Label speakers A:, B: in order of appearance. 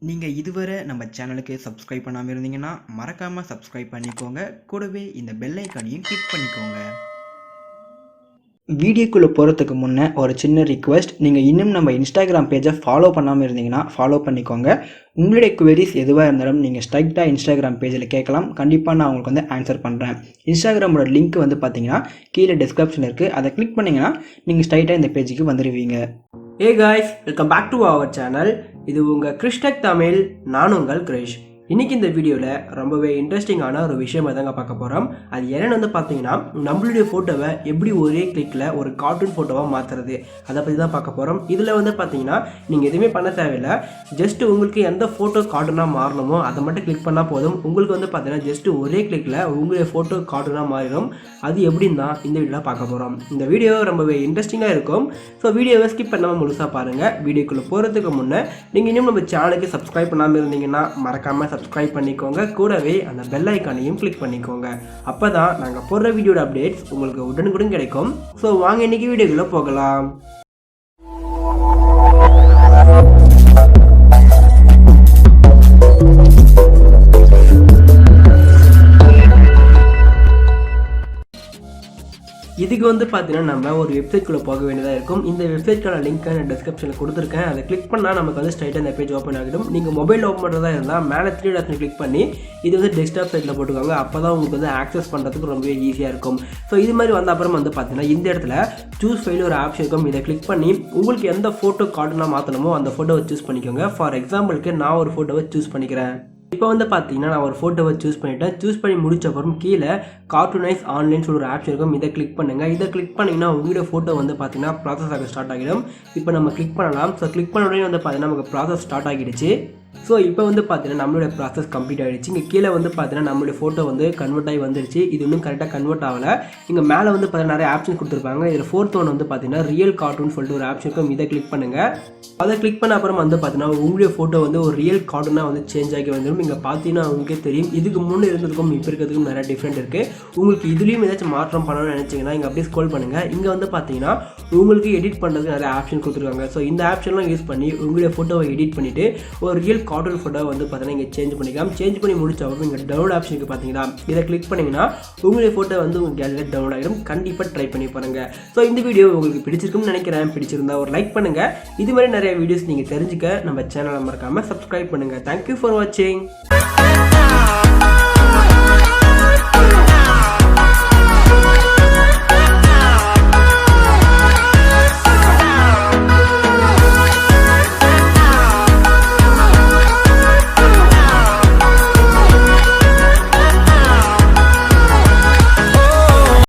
A: நீங்க இதுவரை நம்ம சேனலுக்கு சப்ஸ்கிரைப் பண்ணாம இருந்தீங்கன்னா மறக்காம சப்ஸ்கிரைப் பண்ணிக்கோங்க. கூடவே இந்த பெல் ஐகானையும் கிளிக் பண்ணிக்கோங்க. வீடியோக்குள்ளே போகிறதுக்கு முன்னே ஒரு சின்ன ரிக்வெஸ்ட், நீங்கள் இன்னும் நம்ம இன்ஸ்டாகிராம் பேஜை ஃபாலோ பண்ணாமல் இருந்தீங்கன்னா ஃபாலோ பண்ணிக்கோங்க. உங்களுடைய குவெரிஸ் எதுவாக இருந்தாலும் நீங்கள் ஸ்ட்ரைட்டாக இன்ஸ்டாகிராம் பேஜில் கேட்கலாம். கண்டிப்பாக நான் உங்களுக்கு ஆன்சர் பண்ணுறேன். இன்ஸ்டாகிராமோட லிங்க் பார்த்தீங்கன்னா கீழே டிஸ்கிரிப்ஷனில் இருக்குது. அதை கிளிக் பண்ணிங்கன்னா நீங்கள் ஸ்ட்ரைட்டாக இந்த பேஜுக்கு வந்துடுவீங்க.
B: Hey guys, welcome back to our channel. இது உங்கள் கிறிஸ்டெக் தமிழ். நான் உங்கள் கிரிஷ். இன்றைக்கி இந்த வீடியோவில் ரொம்பவே இன்ட்ரெஸ்டிங்கான ஒரு விஷயம் தாங்க பார்க்க போகிறோம். அது என்னென்னு பார்த்தீங்கன்னா, நம்மளுடைய ஃபோட்டோவை எப்படி ஒரே கிளிக்கில் ஒரு கார்ட்டூன் ஃபோட்டோவாக மாற்றுறது, அதை பற்றி தான் பார்க்க போகிறோம். இதில் பார்த்தீங்கன்னா நீங்கள் எதுவுமே பண்ண தேவையில்லை. ஜஸ்ட் உங்களுக்கு எந்த ஃபோட்டோ கார்ட்டூனாக மாறணுமோ அதை மட்டும் கிளிக் பண்ணால் போதும். உங்களுக்கு பார்த்தீங்கன்னா ஜஸ்ட் ஒரே கிளிக்கில் உங்களுடைய ஃபோட்டோ கார்ட்டூனாக மாறிடும். அது எப்படின்னு தான் இந்த வீடியோவில் பார்க்க போகிறோம். இந்த வீடியோ ரொம்பவே இன்ட்ரெஸ்டிங்காக இருக்கும். ஸோ வீடியோவை ஸ்கிப் பண்ணாமல் முழுசாக பாருங்கள். வீடியோக்குள்ளே போகிறதுக்கு முன்னே நீங்கள் இன்னும் நம்ம சேனலுக்கு சப்ஸ்கிரைப் பண்ணாமல் இருந்தீங்கன்னா மறக்காமல் சப்ஸ்கிரைப் பண்ணிக்கோங்க. கூடவே அந்த பெல் ஐக்கானையும் கிளிக் பண்ணிக்கோங்க. அப்போ தான் நாங்கள் போடுற வீடியோட அப்டேட்ஸ் உங்களுக்கு உடனுக்குடன் கிடைக்கும். ஸோ வாங்க இன்றைக்கி வீடியோக்குள்ளே போகலாம். இதுக்கு பார்த்தீங்கன்னா நம்ம ஒரு வெப்சைட்குள்ளே போக வேண்டியதாக இருக்கும். இந்த வெப்சைட்க்கான லிங்க் நான் டிஸ்கிரிப்ஷனில் கொடுத்துருக்கேன். அதை கிளிக் பண்ணால் நமக்கு ஸ்ட்ரைட்டாக இந்த பேஜ் ஓப்பன் ஆகிடும். நீங்கள் மொபைல் ஓப்பன் பண்ணுறதா இருந்தால் மேலே 3 டாட்ஸ் கிளிக் பண்ணி இது டெஸ்க்டாப் சைட்டில் போட்டுக்கோங்க. அப்போ தான் உங்களுக்கு ஆக்சஸ் பண்ணுறதுக்கு ரொம்பவே ஈஸியாக இருக்கும். ஸோ இது மாதிரி வந்த அப்புறம் பார்த்தீங்கன்னா இந்த இடத்துல சூஸ் ஃபைல் ஒரு ஆப்ஷன் இருக்கும். இதை கிளிக் பண்ணி உங்களுக்கு எந்த ஃபோட்டோ கார்ட்டூனாக மாற்றணுமோ அந்த ஃபோட்டோவை சூஸ் பண்ணிக்கோங்க. ஃபார் எக்ஸாம்பிளுக்கு நான் ஒரு ஃபோட்டோவை சூஸ் பண்ணிக்கிறேன். இப்போ பார்த்தீங்கன்னா நான் ஒரு ஃபோட்டோவை சூஸ் பண்ணிட்டேன். சூஸ் பண்ணி முடிச்ச அப்புறம் கீழே கார்ட்டூனைஸ் ஆன்லைன் சொல்லி ஒரு ஆப்ஷன் இருக்கும். இதை கிளிக் பண்ணுங்கள். இதை கிளிக் பண்ணிங்கன்னா உங்களுடைய ஃபோட்டோ பார்த்தீங்கன்னா ப்ராசஸ் ஆக ஸ்டார்ட் ஆகிடும். இப்போ நம்ம கிளிக் பண்ணலாம். ஸோ கிளிக் பண்ண உடனே பார்த்தீங்கன்னா நமக்கு ப்ராசஸ் ஸ்டார்ட் ஆகிடுச்சு. ஸோ இப்போ பார்த்தீங்கன்னா நம்மளுடைய ப்ராசஸ் கம்ப்ளீட் ஆகிடுச்சு. இங்கே கீழே பார்த்தீங்கன்னா நம்மளுடைய ஃபோட்டோ கன்வெர்ட் ஆகி வந்துடுச்சு. இது இன்னும் கரெக்டாக கன்வெர்ட் ஆகலை. இங்கே மேலே பார்த்தீங்கன்னா நிறைய ஆப்ஷன் கொடுத்துருப்பாங்க. இதில் 4th ஒன் பார்த்தீங்கன்னா ரியல் கார்ட்டூன் சொல்லிட்டு ஒரு ஆப்ஷன் இருக்கும். இதை கிளிக் பண்ணுங்கள். அதை கிளிக் பண்ண அப்புறம் பார்த்தீங்கன்னா உங்களுடைய ஃபோட்டோ ஒரு ரியல் கார்ட்டூனாக சேஞ்ச் ஆகி வந்துடும். இங்கே பார்த்தீங்கன்னா உங்களுக்கே தெரியும். இதுக்கு முன்னே இருந்ததுக்கும் இப்போ இருக்கிறதுக்கும் நிறைய டிஃப்ரெண்ட் இருக்குது. உங்களுக்கு இதுலேயும் ஏதாச்சும் மாற்றம் பண்ணணும்னு நினச்சிங்கன்னா இங்கே அப்படியே ஸ்க்ரோல் பண்ணுங்கள். இங்கே பார்த்தீங்கன்னா உங்களுக்கு எடிட் பண்ணுறதுக்கு நிறைய ஆப்ஷன் கொடுத்துருக்காங்க. ஸோ இந்த ஆப்ஷன்லாம் யூஸ் பண்ணி உங்களுடைய ஃபோட்டோவை எடிட் பண்ணிவிட்டு ஒரு ரியல் கார்ட்டூன் ஃபோட்டோ பார்த்தீங்கன்னா இங்கே சேஞ்ச் பண்ணிக்கலாம். சேஞ்ச் பண்ணி முடிச்ச அப்புறம் இங்கே டவுன்லோட் ஆப்ஷனுக்கு பார்த்தீங்கன்னா இதை கிளிக் பண்ணிங்கன்னா உங்களுடைய ஃபோட்டோ உங்கள் கேலரியில் டவுன்லோட் ஆகிடும். கண்டிப்பாக ட்ரை பண்ணி பாருங்கள். ஸோ இந்த வீடியோ உங்களுக்கு பிடிச்சிருக்குன்னு நினைக்கிறேன். பிடிச்சிருந்தா ஒரு லைக் பண்ணுங்கள். இது மாதிரி நிறைய வீடியோஸ் நீங்கள் தெரிஞ்சுக்க நம்ம சேனலை மறக்காமல் சப்ஸ்கிரைப் பண்ணுங்கள். தேங்க்யூ ஃபார் வாட்சிங்.